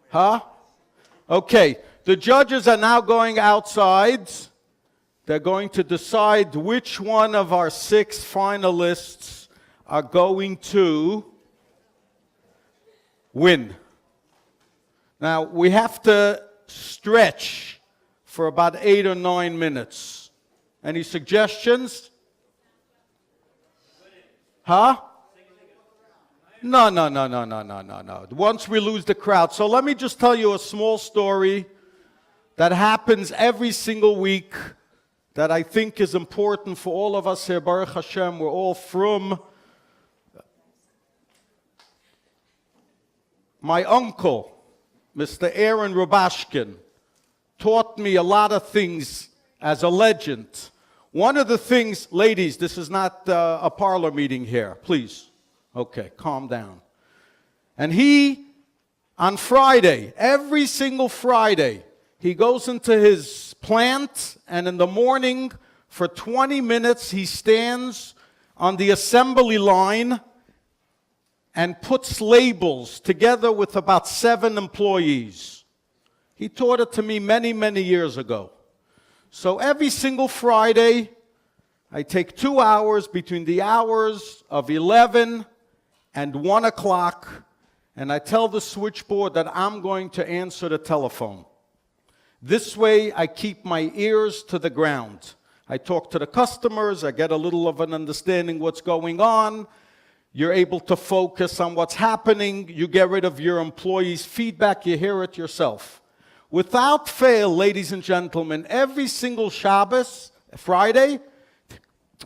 Huh? Okay, the judges are now going outside. They're going to decide which one of our 6 finalists are going to win. Now, we have to stretch for about 8 or 9 minutes. Any suggestions? Huh? No. Once we lose the crowd. So let me just tell you a small story that happens every single week that I think is important for all of us here. Baruch Hashem, we're all from. My uncle, Mr. Aaron Rubashkin, taught me a lot of things as a legend. One of the things, ladies, this is not a parlor meeting here, please. Okay, calm down. And he, on Friday, every single Friday, he goes into his plant, and in the morning, for 20 minutes, he stands on the assembly line and puts labels together with about 7 employees. He taught it to me many, many years ago. So every single Friday, I take 2 hours between the hours of 11 and 1 o'clock, and I tell the switchboard that I'm going to answer the telephone. This way, I keep my ears to the ground. I talk to the customers, I get a little of an understanding what's going on. You're able to focus on what's happening. You get rid of your employees' feedback, you hear it yourself. Without fail, ladies and gentlemen, every single Shabbos, Friday,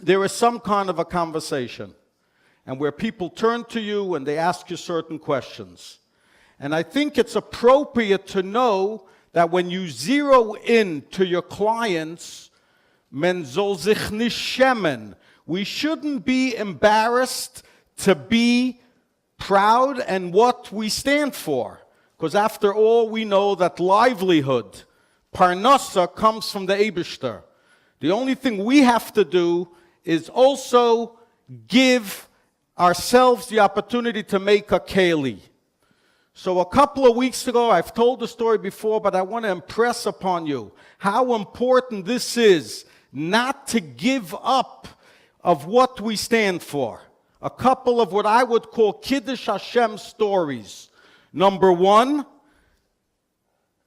there is some kind of a conversation, and where people turn to you and they ask you certain questions. And I think it's appropriate to know that when you zero in to your clients, men soll sich nicht schämen. We shouldn't be embarrassed to be proud and what we stand for. Because after all, we know that livelihood, parnasa, comes from the Eibishter. The only thing we have to do is also give ourselves the opportunity to make a keli. So a couple of weeks ago, I've told the story before, but I want to impress upon you how important this is, not to give up of what we stand for. A couple of what I would call Kiddush Hashem stories. Number 1,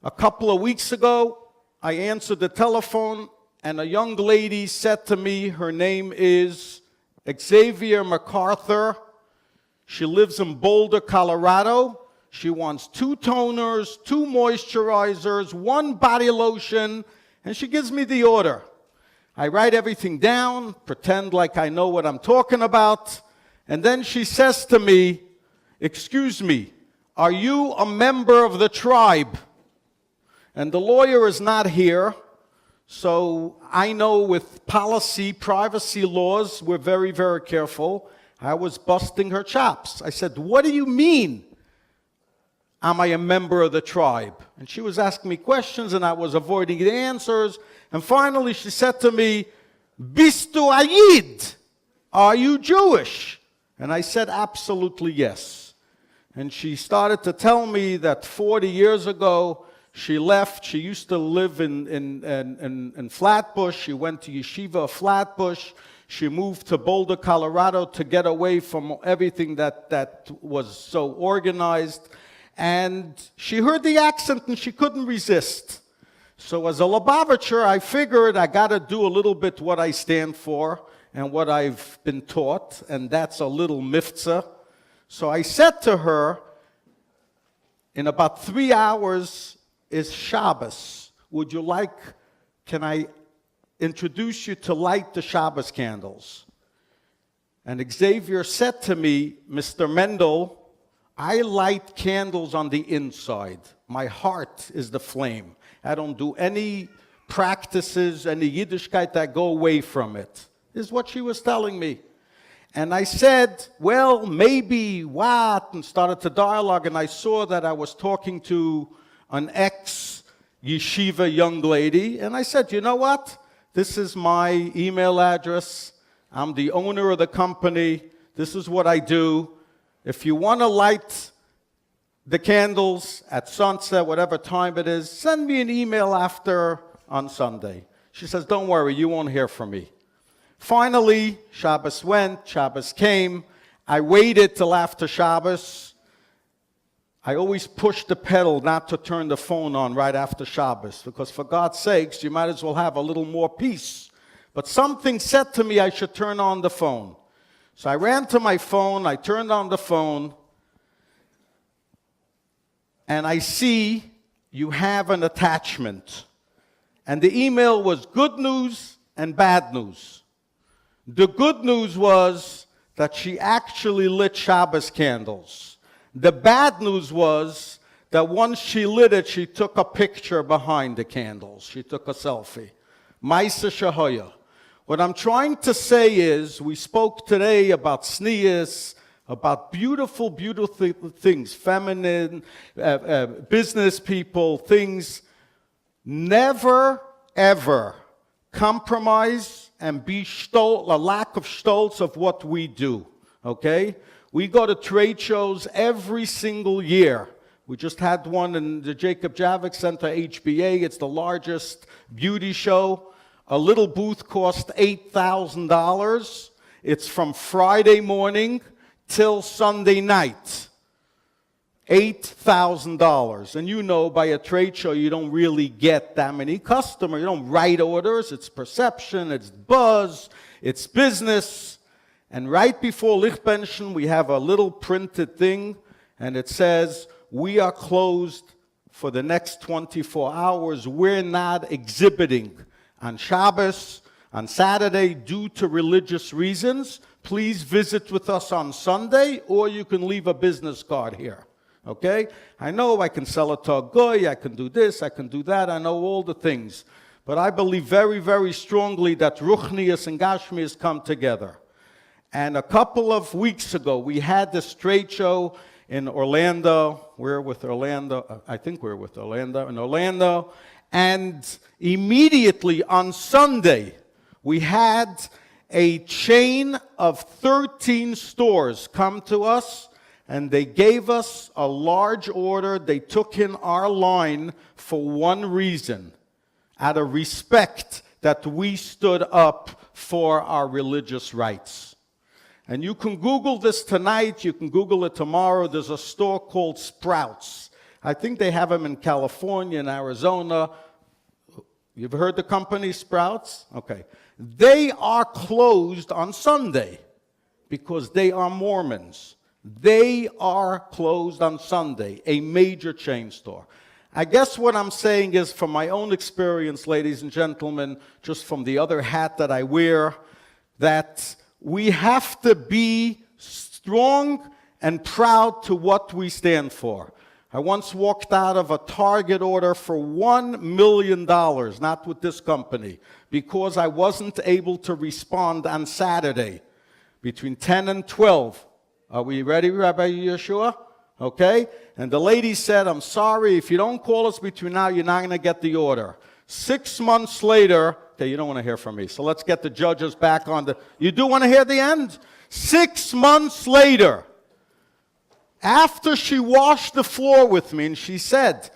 a couple of weeks ago, I answered the telephone, and a young lady said to me, her name is Xavier MacArthur. She lives in Boulder, Colorado. She wants 2 toners, 2 moisturizers, 1 body lotion, and she gives me the order. I write everything down, pretend like I know what I'm talking about, and then she says to me, "Excuse me, are you a member of the tribe?" And the lawyer is not here, so I know with policy, privacy laws, we're very, very careful. I was busting her chops. I said, "What do you mean? Am I a member of the tribe?" And she was asking me questions, and I was avoiding the answers. And finally, she said to me, "Bist du a Yid? Are you Jewish?" And I said, "Absolutely yes." And she started to tell me that 40 years ago, she left. She used to live in Flatbush. She went to Yeshiva of Flatbush. She moved to Boulder, Colorado to get away from everything that was so organized. And she heard the accent and she couldn't resist. So as a Lubavitcher, I figured I got to do a little bit what I stand for and what I've been taught, and that's a little miftzah. So I said to her, in about 3 hours is Shabbos. Can I introduce you to light the Shabbos candles? And Xavier said to me, "Mr. Mendel, I light candles on the inside. My heart is the flame. I don't do any practices, any Yiddishkeit that go away from it," is what she was telling me. And I said, "Well, maybe what?" and started to dialogue, and I saw that I was talking to an ex-yeshiva young lady, and I said, "You know what? This is my email address. I'm the owner of the company. This is what I do. If you want to light the candles at sunset, whatever time it is. Send me an email after on Sunday. She says, don't worry, you won't hear from me. Finally, Shabbos went, Shabbos came. I waited till after Shabbos. I always push the pedal not to turn the phone on right after Shabbos, because for God's sakes, you might as well have a little more peace. But something said to me I should turn on the phone. So I ran to my phone, I turned on the phone, and I see you have an attachment. And the email was good news and bad news. The good news was that she actually lit Shabbos candles. The bad news was that once she lit it, she took a picture behind the candles. She took a selfie. Maisa Shahoya. What I'm trying to say is, we spoke today about sneas, about beautiful, beautiful things, feminine, business people, things. Never, ever compromise and be stolz, a lack of stolz of what we do, okay? We go to trade shows every single year. We just had one in the Jacob Javits Center, HBA. It's the largest beauty show. A little booth cost $8,000. It's from Friday morning till Sunday night. $8,000. And you know, by a trade show, you don't really get that many customers. You don't write orders. It's perception, it's buzz, it's business. And right before Lichtbenchen, we have a little printed thing, and it says, we are closed for the next 24 hours. We're not exhibiting on Shabbos, on Saturday, due to religious reasons. Please visit with us on Sunday, or you can leave a business card here. Okay? I know I can sell it to a goy, I can do this, I can do that, I know all the things. But I believe very, very strongly that Ruchnius and Gashmius come together. And a couple of weeks ago, we had this trade show in Orlando. We're with Orlando, I think we're with Orlando, in Orlando. And immediately on Sunday, we had a chain of 13 stores come to us, and they gave us a large order. They took in our line for one reason, out of respect that we stood up for our religious rights. And you can Google this tonight, you can Google it tomorrow. There's a store called Sprouts. I think they have them in California and Arizona. You've heard the company Sprouts? Okay. They are closed on Sunday because they are Mormons. They are closed on Sunday, a major chain store. I guess what I'm saying is, from my own experience, ladies and gentlemen, just from the other hat that I wear, that we have to be strong and proud to what we stand for. I once walked out of a Target order for $1 million, not with this company, because I wasn't able to respond on Saturday between 10 and 12. Are we ready, Rabbi Yeshua? Okay? And the lady said, I'm sorry, if you don't call us between now, you're not going to get the order. 6 months later, okay, you don't want to hear from me, so let's get the judges back on the... You do want to hear the end? 6 months later, after she washed the floor with me, and she said,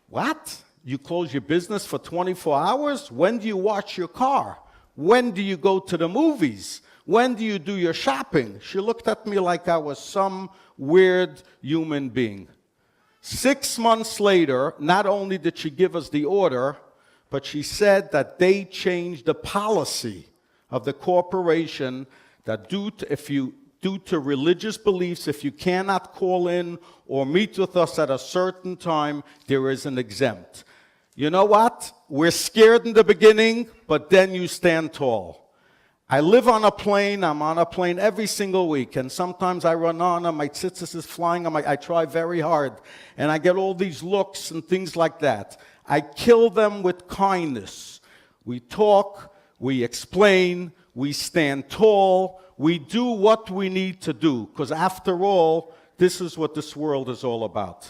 what? You close your business for 24 hours? When do you wash your car? When do you go to the movies? When do you do your shopping? She looked at me like I was some weird human being. 6 months later, not only did she give us the order, but she said that they changed the policy of the corporation that due to religious beliefs, if you cannot call in or meet with us at a certain time, there is an exempt. You know what? We're scared in the beginning, but then you stand tall. I live on a plane. I'm on a plane every single week, and sometimes I run on, and my tzitzis is flying. I try very hard, and I get all these looks and things like that. I kill them with kindness. We talk, we explain, we stand tall, we do what we need to do, because after all, this is what this world is all about.